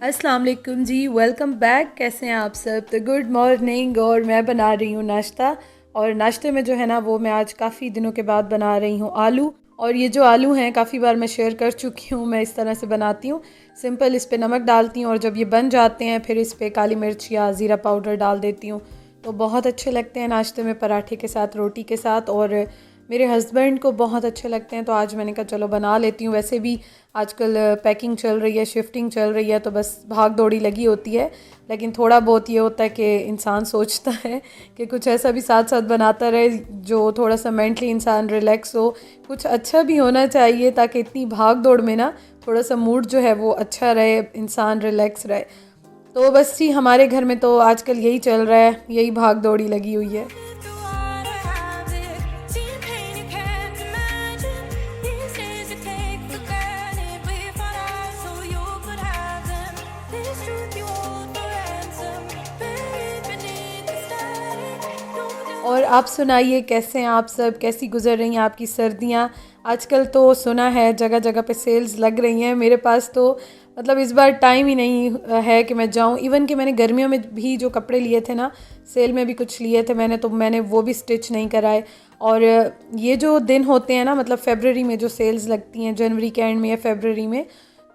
अस्सलाम वालेकुम जी, welcome back. कैसे हैं आप सब? तो गुड मॉर्निंग। और मैं बना रही हूँ नाश्ता। और नाश्ते में जो है ना वो मैं आज काफ़ी दिनों के बाद बना रही हूँ आलू। और ये जो आलू हैं काफ़ी बार मैं शेयर कर चुकी हूँ। मैं इस तरह से बनाती हूँ, सिंपल इस पे नमक डालती हूँ और जब ये बन जाते हैं फिर इस पे काली मिर्च या ज़ीरा पाउडर डाल देती हूँ। तो बहुत अच्छे लगते हैं नाश्ते में, पराठे के साथ, रोटी के साथ। और मेरे हस्बैंड को बहुत अच्छे लगते हैं, तो आज मैंने कहा चलो बना लेती हूँ। वैसे भी आजकल पैकिंग चल रही है, शिफ्टिंग चल रही है, तो बस भाग दौड़ी लगी होती है। लेकिन थोड़ा बहुत ये होता है कि इंसान सोचता है कि कुछ ऐसा भी साथ साथ बनाता रहे जो थोड़ा सा मेंटली इंसान रिलैक्स हो। कुछ अच्छा भी होना चाहिए ताकि इतनी भाग दौड़ में ना थोड़ा सा मूड जो है वो अच्छा रहे, इंसान रिलैक्स रहे। तो बस जी, हमारे घर में तो आजकल यही चल रहा है, यही भाग दौड़ी लगी हुई है। और आप सुनाइए, कैसे हैं आप सब? कैसी गुजर रही हैं आपकी सर्दियाँ? आजकल तो सुना है जगह जगह पे सेल्स लग रही हैं। मेरे पास तो मतलब इस बार टाइम ही नहीं है कि मैं जाऊं। इवन कि मैंने गर्मियों में भी जो कपड़े लिए थे ना, सेल में भी कुछ लिए थे मैंने, तो मैंने वो भी स्टिच नहीं कराए। और ये जो दिन होते हैं ना, मतलब फ़रवरी में जो सेल्स लगती हैं, जनवरी के एंड में या फ़रवरी में,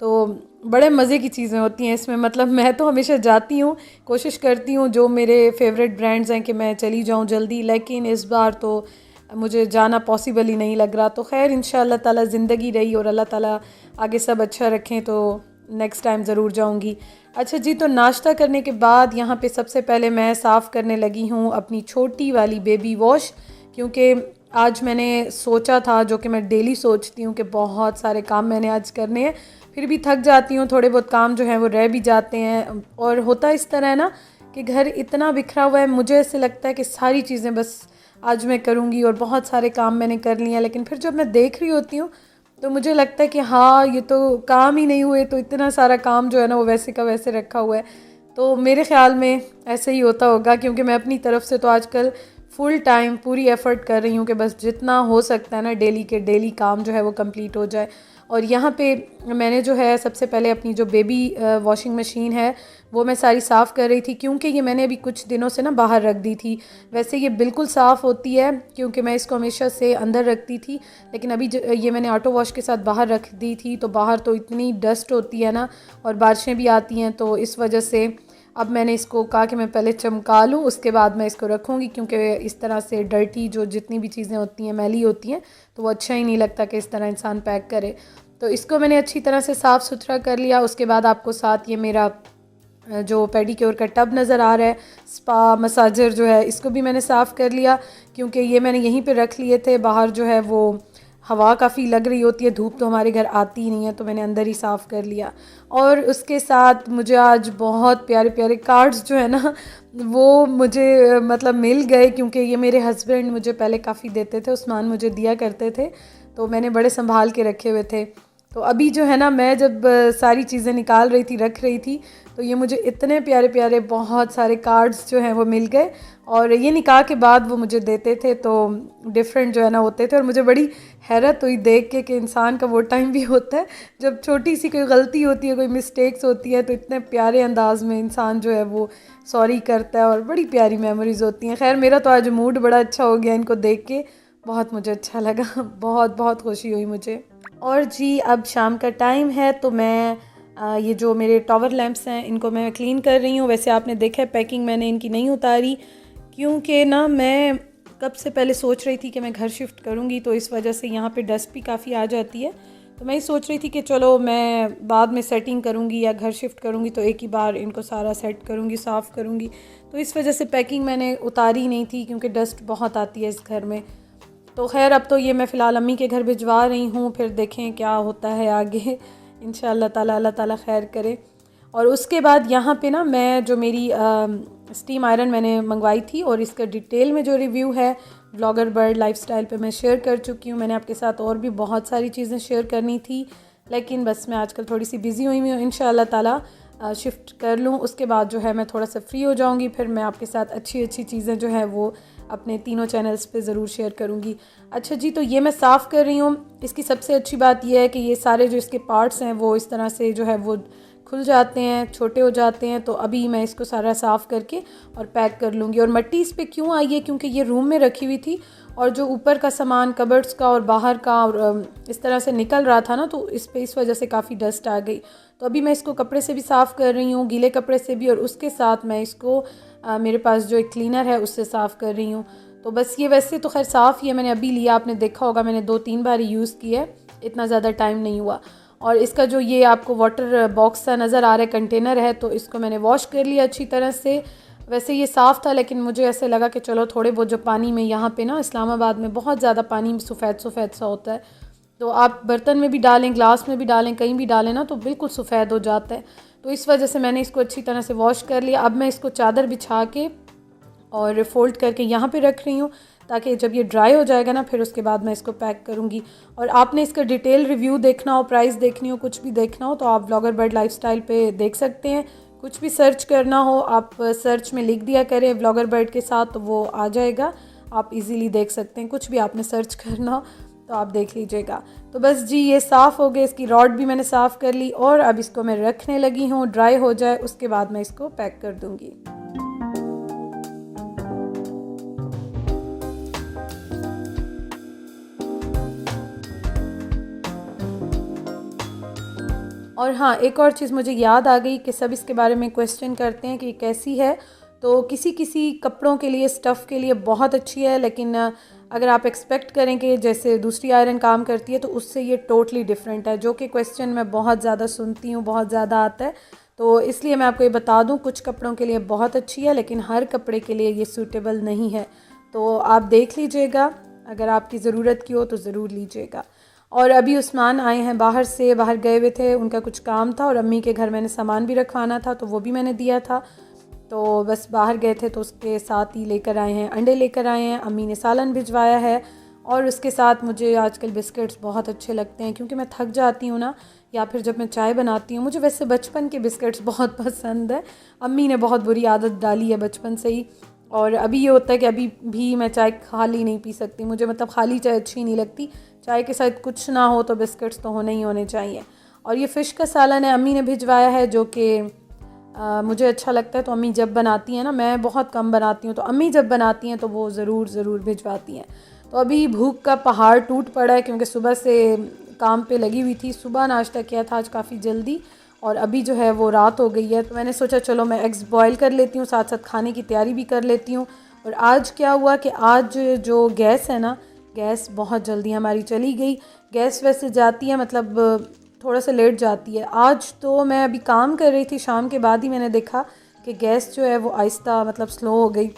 तो बड़े मज़े की चीज़ें होती हैं इसमें। मतलब मैं तो हमेशा जाती हूँ, कोशिश करती हूँ जो मेरे फेवरेट ब्रांड्स हैं कि मैं चली जाऊँ जल्दी, लेकिन इस बार तो मुझे जाना पॉसिबल ही नहीं लग रहा। तो खैर इंशाअल्लाह ताला ज़िंदगी रही और अल्लाह ताला आगे सब अच्छा रखें तो नेक्स्ट टाइम ज़रूर जाऊँगी। अच्छा जी, तो नाश्ता करने के बाद यहाँ पे सबसे पहले मैं साफ़ करने लगी हूँ अपनी छोटी वाली बेबी वॉश, क्योंकि आज मैंने सोचा था, जो कि मैं डेली सोचती हूँ कि बहुत सारे काम मैंने आज करने हैं, फिर भी थक जाती हूँ, थोड़े बहुत काम जो हैं वो रह भी जाते हैं। और होता इस तरह है ना कि घर इतना बिखरा हुआ है, मुझे ऐसे लगता है कि सारी चीज़ें बस आज मैं करूँगी और बहुत सारे काम मैंने कर लिए हैं, लेकिन फिर जब मैं देख रही होती हूँ तो मुझे लगता है कि हाँ, ये तो काम ही नहीं हुए, तो इतना सारा काम जो है ना वो वैसे का वैसे रखा हुआ है। तो मेरे ख़्याल में ऐसे ही होता होगा, क्योंकि मैं अपनी तरफ से तो आजकल फुल टाइम पूरी एफ़र्ट कर रही हूँ कि बस जितना हो सकता है ना डेली के डेली काम जो है वो कंप्लीट हो जाए। और यहाँ पे मैंने जो है सबसे पहले अपनी जो बेबी वॉशिंग मशीन है वो मैं सारी साफ़ कर रही थी, क्योंकि ये मैंने अभी कुछ दिनों से ना बाहर रख दी थी। वैसे ये बिल्कुल साफ़ होती है क्योंकि मैं इसको हमेशा से अंदर रखती थी, लेकिन अभी ये मैंने ऑटो वॉश के साथ बाहर रख दी थी, तो बाहर तो इतनी डस्ट होती है ना और बारिशें भी आती हैं, तो इस वजह से अब मैंने इसको कहा कि मैं पहले चमका लूँ, उसके बाद मैं इसको रखूँगी, क्योंकि इस तरह से डर्टी जो जितनी भी चीज़ें होती हैं, मैली होती हैं, तो वो अच्छा ही नहीं लगता कि इस तरह इंसान पैक करे। तो इसको मैंने अच्छी तरह से साफ़ सुथरा कर लिया। उसके बाद आपको साथ ये मेरा जो पेडिक्योर का टब नज़र आ रहा है, स्पा मसाजर जो है, इसको भी मैंने साफ़ कर लिया, क्योंकि ये मैंने यहीं पे रख लिए थे। बाहर जो है वो हवा काफ़ी लग रही होती है, धूप तो हमारे घर आती ही नहीं है, तो मैंने अंदर ही साफ़ कर लिया। और उसके साथ मुझे आज बहुत प्यारे प्यारे कार्ड्स जो है ना वो मुझे मतलब मिल गए, क्योंकि ये मेरे हस्बैंड मुझे पहले काफ़ी देते थे, उस्मान मुझे दिया करते थे, तो मैंने बड़े संभाल के रखे हुए थे। तो अभी जो है ना, मैं जब सारी चीज़ें निकाल रही थी, रख रही थी, तो ये मुझे इतने प्यारे प्यारे बहुत सारे कार्ड्स जो हैं वो मिल गए। और ये निकाह के बाद वो मुझे देते थे, तो डिफरेंट जो है ना होते थे, और मुझे बड़ी हैरत हुई देख के कि इंसान का वो टाइम भी होता है जब छोटी सी कोई गलती होती है, कोई मिस्टेक्स होती है, तो इतने प्यारे अंदाज में इंसान जो है वो सॉरी करता है और बड़ी प्यारी मेमोरीज़ होती हैं। खैर मेरा तो आज मूड बड़ा अच्छा हो गया इनको देख के, बहुत मुझे अच्छा लगा बहुत बहुत खुशी हुई मुझे। और जी, अब शाम का टाइम है, तो मैं ये जो मेरे टॉवर लैंप्स हैं इनको मैं क्लीन कर रही हूँ। वैसे आपने देखा है पैकिंग मैंने इनकी नहीं उतारी, क्योंकि ना मैं कब से पहले सोच रही थी कि मैं घर शिफ्ट करूँगी, तो इस वजह से यहाँ पे डस्ट भी काफ़ी आ जाती है। तो मैं ये सोच रही थी कि चलो मैं बाद में सेटिंग करूँगी या घर शिफ्ट करूँगी तो एक ही बार इनको सारा सेट करूँगी, साफ़ करूँगी। तो इस वजह से पैकिंग मैंने उतारी नहीं थी, क्योंकि डस्ट बहुत आती है इस घर में। तो खैर अब तो ये मैं फ़िलहाल अम्मी के घर भिजवा रही हूँ, फिर देखें क्या होता है आगे इंशाअल्लाह ताला, अल्लाह ताला खैर करे। और उसके बाद यहाँ पे ना मैं जो मेरी स्टीम आयरन मैंने मंगवाई थी, और इसका डिटेल में जो रिव्यू है ब्लॉगर बर्ड लाइफस्टाइल पे मैं शेयर कर चुकी हूँ। मैंने आपके साथ और भी बहुत सारी चीज़ें शेयर करनी थी, लेकिन बस मैं आजकल थोड़ी सी बिज़ी हुई हूँ। इंशाअल्लाह ताला शिफ्ट कर लूँ, उसके बाद जो है मैं थोड़ा सा फ्री हो जाऊँगी, फिर मैं आपके साथ अच्छी अच्छी चीज़ें जो है वो अपने तीनों चैनल्स पे ज़रूर शेयर करूँगी। अच्छा जी, तो ये मैं साफ़ कर रही हूँ। इसकी सबसे अच्छी बात यह है कि ये सारे जो इसके पार्ट्स हैं वो इस तरह से जो है वो खुल जाते हैं, छोटे हो जाते हैं। तो अभी मैं इसको सारा साफ़ करके और पैक कर लूँगी। और मट्टी इस पे क्यों आई है, क्योंकि ये रूम में रखी हुई थी और जो ऊपर का सामान कबर्ड्स का और बाहर का और इस तरह से निकल रहा था ना, तो इस वजह से काफ़ी डस्ट आ गई। तो अभी मैं इसको कपड़े से भी साफ़ कर रही हूँ, गीले कपड़े से भी, और उसके साथ मैं इसको मेरे पास जो एक क्लीनर है उससे साफ़ कर रही हूँ। तो बस ये वैसे तो खैर साफ़ ही है, मैंने अभी लिया, आपने देखा होगा मैंने 2-3 बार यूज़ किया है, इतना ज़्यादा टाइम नहीं हुआ। और इसका जो ये आपको वाटर बॉक्स सा नज़र आ रहा है, कंटेनर है, तो इसको मैंने वॉश कर लिया अच्छी तरह से। वैसे ये साफ़ था, लेकिन मुझे ऐसे लगा कि चलो थोड़े बहुत जो पानी में, यहाँ पे ना इस्लामाबाद में बहुत ज़्यादा पानी सफ़ेद सफ़ेद सा होता है, तो आप बर्तन में भी डालें, ग्लास में भी डालें, कहीं भी डालें ना, तो बिल्कुल सफ़ेद हो जाता है। तो इस वजह से मैंने इसको अच्छी तरह से वॉश कर लिया। अब मैं इसको चादर बिछा के और फ़ोल्ड करके यहाँ पे रख रही हूँ, ताकि जब ये ड्राई हो जाएगा ना, फिर उसके बाद मैं इसको पैक करूँगी। और आपने इसका डिटेल रिव्यू देखना हो, प्राइस देखनी हो, कुछ भी देखना हो, तो आप व्लॉगर बर्ड लाइफस्टाइल पे देख सकते हैं। कुछ भी सर्च करना हो, आप सर्च में लिख दिया करें व्लॉगर बर्ड के साथ, तो वो आ जाएगा, आप इजीली देख सकते हैं। कुछ भी आपने सर्च करना हो तो आप देख लीजिएगा। तो बस जी, ये साफ़ हो गए, इसकी रॉड भी मैंने साफ़ कर ली, और अब इसको मैं रखने लगी हूँ, ड्राई हो जाए उसके बाद मैं इसको पैक कर दूँगी। और हाँ, एक और चीज़ मुझे याद आ गई कि सब इसके बारे में क्वेश्चन करते हैं कि कैसी है। तो किसी किसी कपड़ों के लिए, स्टफ़ के लिए बहुत अच्छी है, लेकिन अगर आप एक्सपेक्ट करें कि जैसे दूसरी आयरन काम करती है, तो उससे ये टोटली डिफरेंट है, जो कि क्वेश्चन मैं बहुत ज़्यादा सुनती हूँ, बहुत ज़्यादा आता है। तो इसलिए मैं आपको ये बता दूँ, कुछ कपड़ों के लिए बहुत अच्छी है, लेकिन हर कपड़े के लिए ये सूटेबल नहीं है। तो आप देख लीजिएगा, अगर आपकी ज़रूरत की हो तो ज़रूर लीजिएगा। और अभी उस्मान आए हैं बाहर से, बाहर गए हुए थे, उनका कुछ काम था, और अम्मी के घर मैंने सामान भी रखवाना था, तो वो भी मैंने दिया था। तो बस बाहर गए थे, तो उसके साथ ही लेकर आए हैं, अंडे लेकर आए हैं, अम्मी ने सालन भिजवाया है। और उसके साथ मुझे आजकल बिस्किट्स बहुत अच्छे लगते हैं, क्योंकि मैं थक जाती हूँ ना, या फिर जब मैं चाय बनाती हूँ, मुझे वैसे बचपन के बिस्किट्स बहुत पसंद है। अम्मी ने बहुत बुरी आदत डाली है बचपन से ही। और अभी ये होता है कि अभी भी मैं चाय खाली नहीं पी सकती, मुझे मतलब खाली चाय अच्छी नहीं लगती, चाय के साथ कुछ ना हो तो बिस्किट्स तो होने ही होने चाहिए। और ये फ़िश का सालन है, अम्मी ने भिजवाया है, जो कि मुझे अच्छा लगता है। तो अम्मी जब बनाती हैं ना, मैं बहुत कम बनाती हूँ, तो अम्मी जब बनाती हैं तो वो ज़रूर भिजवाती हैं। तो अभी भूख का पहाड़ टूट पड़ा है, क्योंकि सुबह से काम पे लगी हुई थी, सुबह नाश्ता किया था आज काफ़ी जल्दी, और अभी जो है वो रात हो गई है। तो मैंने सोचा चलो मैं एग्स बॉयल कर लेती हूँ, साथ साथ खाने की तैयारी भी कर लेती हूँ। और आज क्या हुआ कि आज जो गैस है ना, गैस बहुत जल्दी हमारी चली गई। गैस वैसे जाती है, मतलब थोड़ा सा लेट जाती है। आज तो मैं अभी काम कर रही थी, शाम के बाद ही मैंने देखा कि गैस जो है वो आहिस्ता मतलब स्लो हो गई,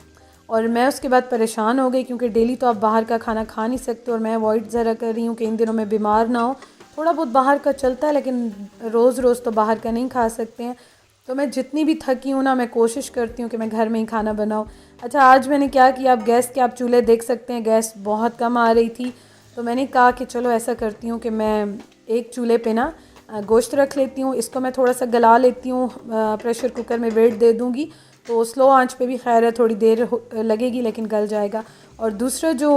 और मैं उसके बाद परेशान हो गई, क्योंकि डेली तो आप बाहर का खाना खा नहीं सकते, और मैं अवॉइड ज़रा कर रही हूँ कि इन दिनों में बीमार ना हो। थोड़ा बहुत बाहर का चलता है, लेकिन रोज़ रोज़ तो बाहर का नहीं खा सकते हैं। तो मैं जितनी भी थकी हूँ ना, मैं कोशिश करती हूँ कि मैं घर में ही खाना बनाऊँ। अच्छा, आज मैंने क्या किया, आप गैस के आप चूल्हे देख सकते हैं, गैस बहुत कम आ रही थी। तो मैंने कहा कि चलो ऐसा करती हूँ कि मैं एक चूल्हे पे ना गोश्त रख लेती हूँ, इसको मैं थोड़ा सा गला लेती हूँ, प्रेशर कुकर में वेट दे दूँगी, तो स्लो आंच पे भी खैर है, थोड़ी देर लगेगी लेकिन गल जाएगा। और दूसरा जो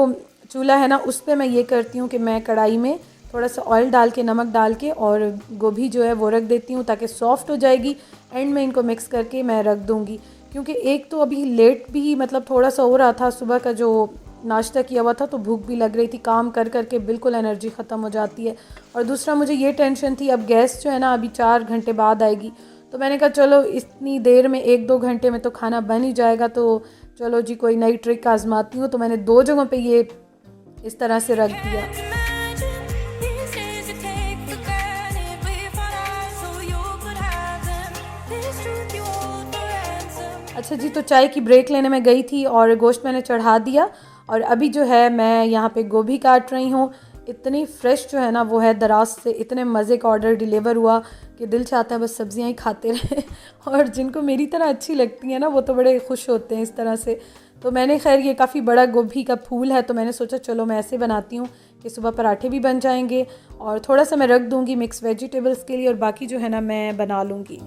चूल्हा है ना, उस पर मैं ये करती हूँ कि मैं कढ़ाई में थोड़ा सा ऑयल डाल के, नमक डाल के, और गोभी जो है वो रख देती हूँ, ताकि सॉफ्ट हो जाएगी। एंड में इनको मिक्स करके मैं रख दूँगी, क्योंकि एक तो अभी लेट भी मतलब थोड़ा सा हो रहा था, सुबह का जो नाश्ता किया हुआ था, तो भूख भी लग रही थी, काम कर कर के बिल्कुल एनर्जी ख़त्म हो जाती है। और दूसरा मुझे ये टेंशन थी, अब गैस जो है ना अभी 4 घंटे बाद आएगी, तो मैंने कहा चलो इतनी देर में 1-2 घंटे में तो खाना बन ही जाएगा, तो चलो जी कोई नई ट्रिक आजमाती हूँ। तो मैंने 2 जगहों पे ये इस तरह से रख दिया। अच्छा जी, तो चाय की ब्रेक लेने में गई थी, और गोश्त मैंने चढ़ा दिया, और अभी जो है मैं यहाँ पे गोभी काट रही हूँ। इतनी फ्रेश जो है ना वो है, दराज से इतने मज़े का ऑर्डर डिलीवर हुआ कि दिल चाहता है बस सब्जियाँ ही खाते रहे। और जिनको मेरी तरह अच्छी लगती हैं ना, वो तो बड़े खुश होते हैं इस तरह से। तो मैंने खैर, ये काफ़ी बड़ा गोभी का फूल है, तो मैंने सोचा चलो मैं ऐसे बनाती हूँ कि सुबह पराठे भी बन जाएंगे, और थोड़ा सा मैं रख दूँगी मिक्स वेजिटेबल्स के लिए, और बाकी जो है ना मैं बना लूँगी।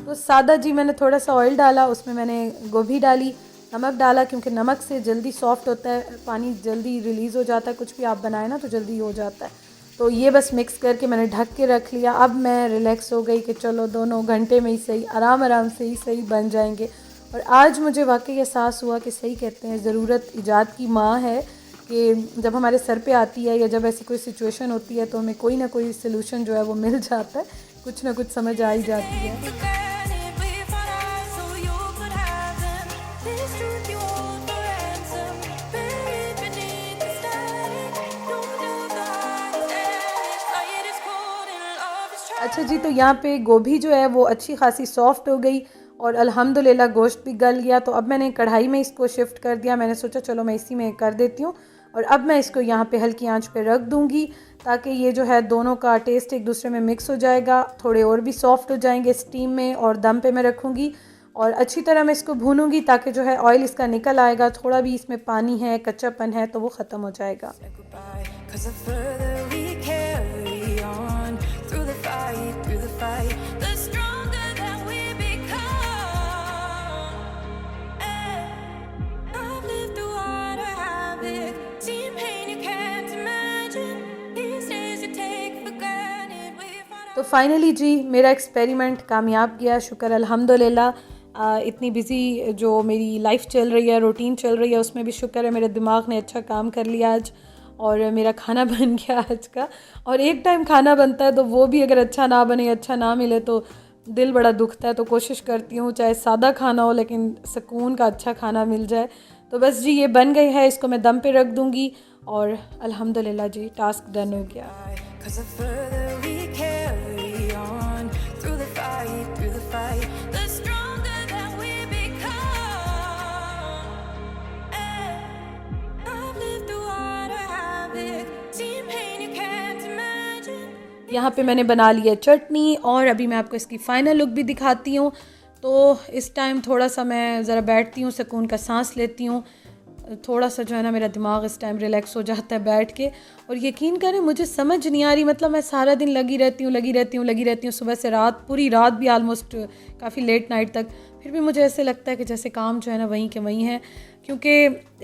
तो सादा जी मैंने थोड़ा सा ऑयल डाला, उसमें मैंने गोभी डाली, नमक डाला क्योंकि नमक से जल्दी सॉफ़्ट होता है, पानी जल्दी रिलीज़ हो जाता है, कुछ भी आप बनाए ना तो जल्दी हो जाता है। तो ये बस मिक्स करके मैंने ढक के रख लिया। अब मैं रिलैक्स हो गई कि चलो 2 घंटे में ही सही, आराम आराम से ही सही बन जाएंगे। और आज मुझे वाकई एहसास हुआ कि सही कहते हैं, ज़रूरत ईजाद की माँ है, कि जब हमारे सर पे आती है या जब ऐसी कोई सिचुएशन होती है तो हमें कोई ना कोई सलूशन जो है वो मिल जाता है, कुछ ना कुछ समझ आ ही जाती है। अच्छा जी, तो यहाँ पे गोभी जो है वो अच्छी खासी सॉफ़्ट हो गई और अल्हम्दुलिल्लाह गोश्त भी गल गया। तो अब मैंने कढ़ाई में इसको शिफ्ट कर दिया। मैंने सोचा चलो मैं इसी में कर देती हूँ और अब मैं इसको यहाँ पे हल्की आंच पे रख दूँगी ताकि ये जो है दोनों का टेस्ट एक दूसरे में मिक्स हो जाएगा, थोड़े और भी सॉफ़्ट हो जाएंगे स्टीम में। और दम पे मैं रखूँगी और अच्छी तरह मैं इसको भूनूँगी ताकि जो है ऑयल इसका निकल आएगा, थोड़ा भी इसमें पानी है, कच्चापन है तो वो ख़त्म हो जाएगा। तो फाइनली जी मेरा एक्सपेरिमेंट कामयाब गया, शुक्र अल्हम्दुलिल्लाह। इतनी बिज़ी जो मेरी लाइफ चल रही है, रूटीन चल रही है, उसमें भी शुक्र है मेरे दिमाग ने अच्छा काम कर लिया आज और मेरा खाना बन गया आज का। और एक टाइम खाना बनता है तो वो भी अगर अच्छा ना बने, अच्छा ना मिले तो दिल बड़ा दुखता है। तो कोशिश करती हूँ चाहे सादा खाना हो लेकिन सुकून का अच्छा खाना मिल जाए। तो बस जी ये बन गई है, इसको मैं दम पे रख दूँगी और अल्हम्दुलिल्लाह जी टास्क डन हो गया। यहाँ पे मैंने बना लिया चटनी और अभी मैं आपको इसकी फ़ाइनल लुक भी दिखाती हूँ। तो इस टाइम थोड़ा सा मैं ज़रा बैठती हूँ, सुकून का सांस लेती हूँ, थोड़ा सा जो है ना मेरा दिमाग इस टाइम रिलैक्स हो जाता है बैठ के। और यकीन करें मुझे समझ नहीं आ रही, मतलब मैं सारा दिन लगी रहती हूँ सुबह से रात, पूरी रात भी आलमोस्ट काफ़ी लेट नाइट तक, फिर भी मुझे ऐसे लगता है कि जैसे काम जो है ना वहीं के वहीं है। क्योंकि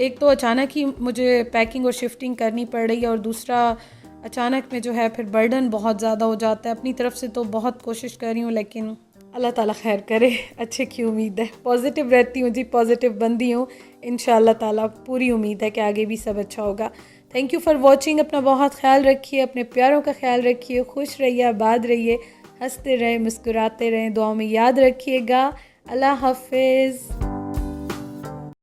एक तो अचानक ही मुझे पैकिंग और शिफ्टिंग करनी पड़ रही है और दूसरा अचानक में जो है फिर बर्डन बहुत ज़्यादा हो जाता है। अपनी तरफ से तो बहुत कोशिश कर रही हूँ लेकिन अल्लाह ताला खैर करे, अच्छे की उम्मीद है। पॉजिटिव रहती हूँ जी, पॉजिटिव बंदी हूँ, इंशाअल्लाह ताला पूरी उम्मीद है कि आगे भी सब अच्छा होगा। Thank you for watching. अपना बहुत ख्याल रखिए, अपने प्यारों का ख्याल रखिए, खुश रहिए, आबाद रहिए, हंसते रहें, मुस्कुराते रहें, दुआ में याद रखिएगा। अल्लाह हाफिज़।